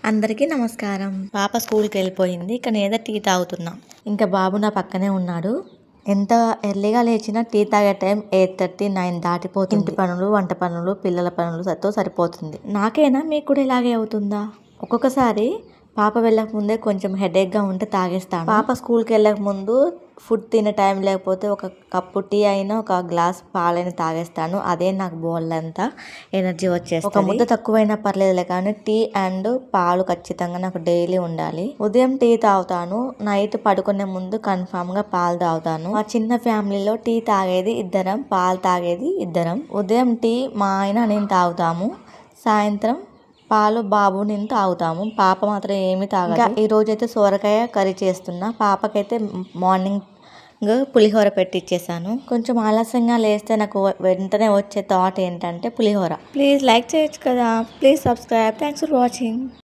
అందరికీ నమస్కారం. పాప స్కూల్కి వెళ్ళిపోయింది. ఇక నేనైతే టీ తాగుతున్నా. ఇంకా బాబు నా పక్కనే ఉన్నాడు. ఎంత ఎర్లీగా లేచినా టీ తాగే టైం 8:30, 9 దాటిపోతుంది. ఇంటి పనులు, వంట పనులు, పిల్లల పనులతో సరిపోతుంది. నాకేనా, మీకు కూడా ఇలాగే అవుతుందా? ఒక్కొక్కసారి పాప వెళ్ళక ముందే కొంచెం హెడేక్గా ఉంటే తాగేస్తాను. పాప స్కూల్కి వెళ్ళక ముందు ఫుడ్ తినే టైం లేకపోతే ఒక కప్పు టీ అయినా, ఒక గ్లాస్ పాలైనా తాగేస్తాను. అదే నాకు బోల్డంతా ఎనర్జీ వచ్చేస్తుంది. ఒక ముద్ద తక్కువైనా పర్లేదులే, కానీ టీ అండ్ పాలు ఖచ్చితంగా నాకు డైలీ ఉండాలి. ఉదయం టీ తాగుతాను, నైట్ పడుకునే ముందు కన్ఫామ్గా పాలు తాగుతాను. మా చిన్న ఫ్యామిలీలో టీ తాగేది ఇద్దరం, పాలు తాగేది ఇద్దరం. ఉదయం టీ మా ఆయన నేను తాగుతాము, సాయంత్రం పాలు బాబు నేను తాగుతాము. పాప మాత్రం ఏమి తాగదు. ఈ రోజైతే సొరకాయ కర్రీ చేస్తున్నా. పాపకైతే మార్నింగ్ పులిహోర పెట్టిచ్చేసాను. కొంచెం ఆలస్యంగా లేస్తే నాకు వెంటనే వచ్చే థాట్ ఏంటంటే పులిహోర. ప్లీజ్ లైక్ చేయొచ్చు కదా, please subscribe. Thanks for watching.